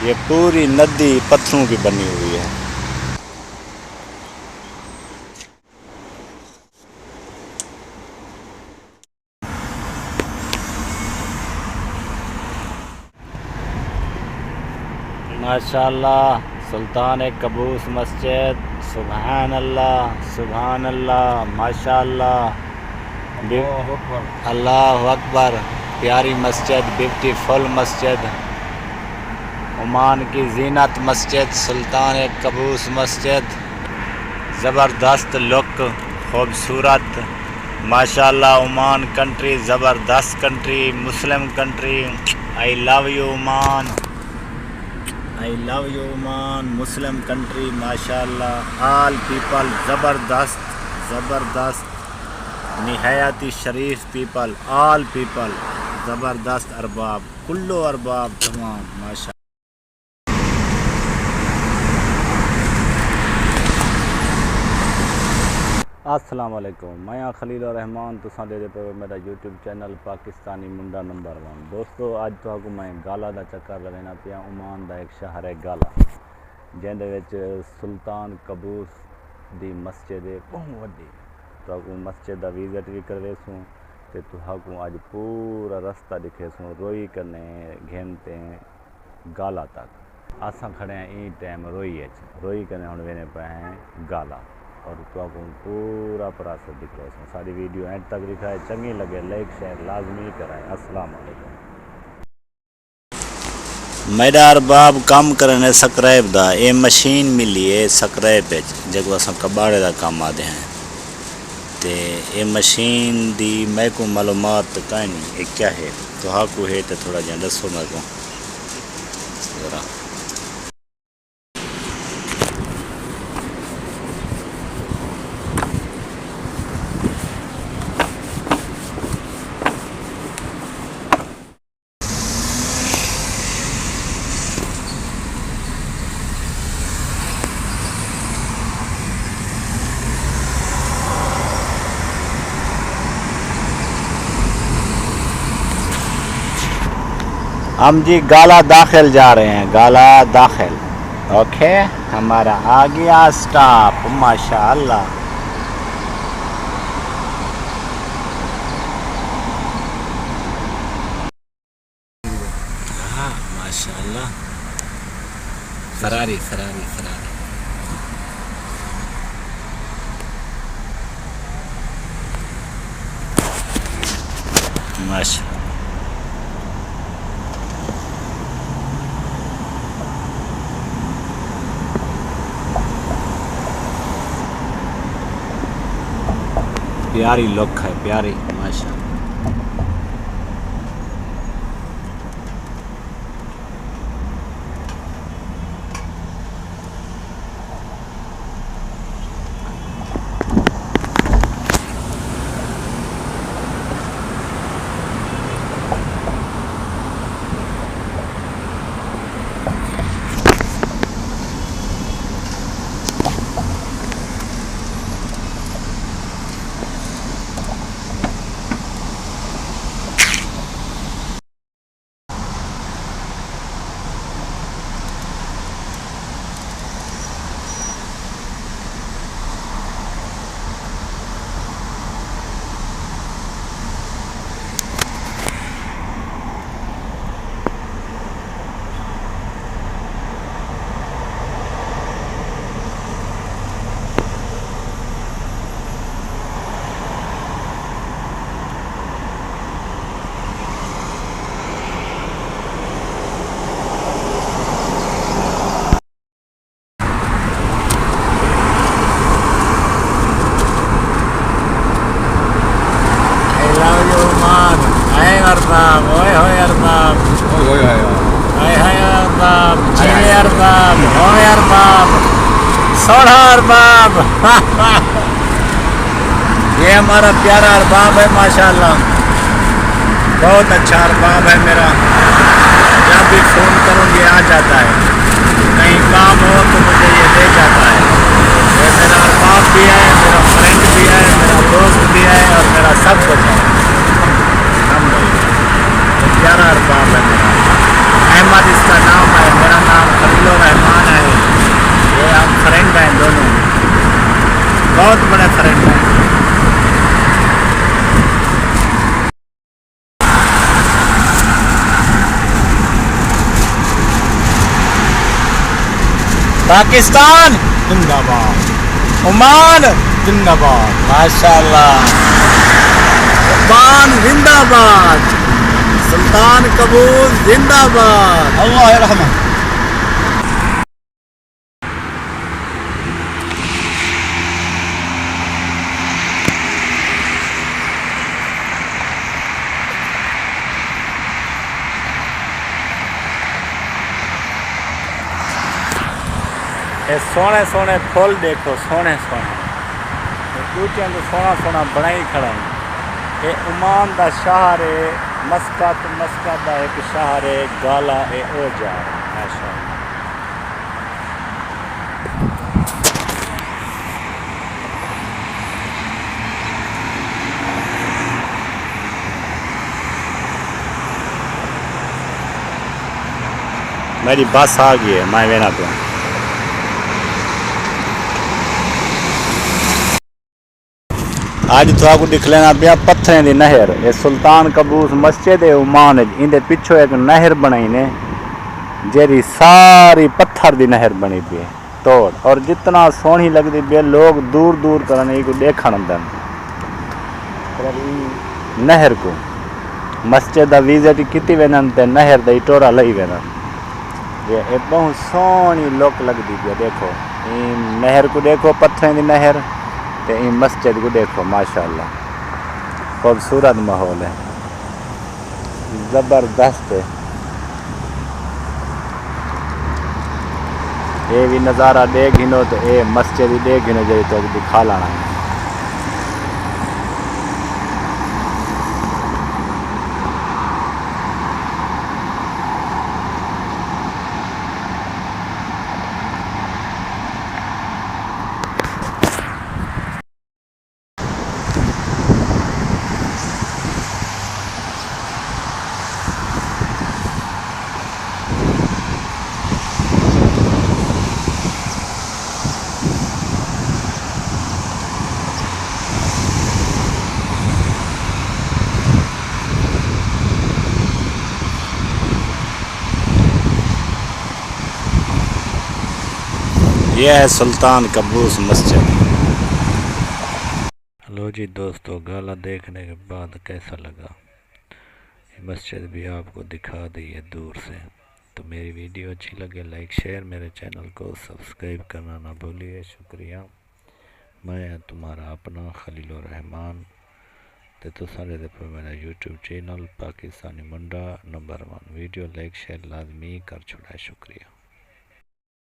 ये पूरी नदी पत्थरों की बनी हुई है। माशाअल्लाह सुल्तान कबूस मस्जिद, सुभान अल्लाह माशाअल्लाह, अल्लाह अकबर। प्यारी मस्जिद, ब्यूटीफुल मस्जिद, ओमान की जीनत मस्जिद, सुल्तान कबूस मस्जिद, ज़बरदस्त लुक, खूबसूरत माशाअल्लाह। ओमान कंट्री ज़बरदस्त country, Muslim country. I love you Oman, I love you Oman, Muslim country माशाअल्लाह। आल पीपल ज़बरदस्त ज़बरदस्त, निहायती शरीफ पीपल, आल पीपल ज़बरदस्त, अरबाब कुल्लो अरबाब तमाम माशा। अस्सलाम वालेकुम, मैं खलील रहमान, तुसां दे पे मेरा यूट्यूब चैनल पाकिस्तानी मुंडा नंबर 1। दोस्तों अज तो मैं गाला का चक्कर लेना पिया। ओमान का एक शहर है गाला, जिंदे विच सुल्तान कबूस दी मस्जिद है बहुत वड्डी। तो मस्जिद का विजिट भी करे सूँ, तो तुहाकू अज पूरा रास्ता दिखे सूँ रोई कने घेनते गाला तक। असां खड़े हैं ई टाइम रोई कने हुण वेने पे हैं गाला, और तो पूरा प्रोसेस दिखे। सारी वीडियो एंड तक दिखाए, चंगी लगे लाइक शेयर लाजमी कराए। अस्सलाम वालेकुम। मेरा अरबाब काम करने स्क्रैप दा ये मशीन मिली है स्क्रैप जो अस कबाड़े का काम आते हैं। तो ये मशीन दी मैं को मालूमात कहीं नहीं ये क्या है, तो हाँ को है तो थोड़ा जहाँ दसो मेरे को जरा। हम जी गाला दाखिल जा रहे हैं, गाला दाखिल। ओके, हमारा आ गया स्टॉप माशाअल्लाह। हाँ माशाअल्लाह, फरारी फरारी फरारी माशा। प्यारी लुक है, प्यारी माशा। अरबाब, ओए होए अरबाब, हाय हाय अरबाब, अरे अरबाब, ओए अरबाब, सोना अरबाब। ये हमारा प्यारा अरबाब है माशाल्लाह, बहुत अच्छा अरबाब है मेरा। जब भी फ़ोन करूँ ये आ जाता है, कहीं काम हो तो मुझे ये ले जाता है। ये मेरा अरबाब भी है, मेरा फ्रेंड भी है, मेरा दोस्त भी है और मेरा सब कुछ है। प्यारा अरबाब है मेरा। अहमद इसका नाम है, मेरा नाम बहुत बड़े फ्रेंड हैं। पाकिस्तान जिंदाबाद, ओमान जिंदाबाद, माशाल्लाह, ओमान जिंदाबाद, सुल्तान कबूस जिंदाबाद, अल्लाह रहमत। ये सोने सोने फुल देखो, सोने सोने बूटियां तो सोना सोना बनाई खड़ा है। ये ओमान का शहर है मस्कत, मस्कत का एक शहर है गाला ए ओ जा माशाअल्लाह। मेरी बस आ गई है, मैं वेना पे आज थोड़ा दिख लेना पिया पत्थरें की नहर। ये सुल्तान कबूस मस्जिद है ओमान, इंदे पिछो एक नहर बनाई ने जेरी सारी पत्थर की नहर बनी पी है तोड़, और जितना सोहनी लगती पी लोग दूर दूर तरह नहीं को देखण आंदन नहर को। मस्जिद का विजिट की वेनन ते नहर का टोरा लई वेनन। ये बहुत सोहनी लुक लगती पी, देखो नहर को, देखो पत्थरें की नहर ते मस्जिद को देखो माशाअल्लाह, खूबसूरत माहौल है, ज़बरदस्त है। ये भी नज़ारा देख गिनो तो ये मस्जिद ही देख गिनो जी तो दिखा लाना है। यह है सुल्तान कबूस मस्जिद। हेलो जी दोस्तों, गाला देखने के बाद कैसा लगा? मस्जिद भी आपको दिखा दी है दूर से। तो मेरी वीडियो अच्छी लगे लाइक शेयर, मेरे चैनल को सब्सक्राइब करना ना भूलिए। शुक्रिया। मैं तुम्हारा अपना खलीलुर रहमान ते तुसां दे पे मेरा यूट्यूब चैनल पाकिस्तानी मुंडा नंबर 1। वीडियो लाइक शेयर लाजमी कर छोड़ा। शुक्रिया।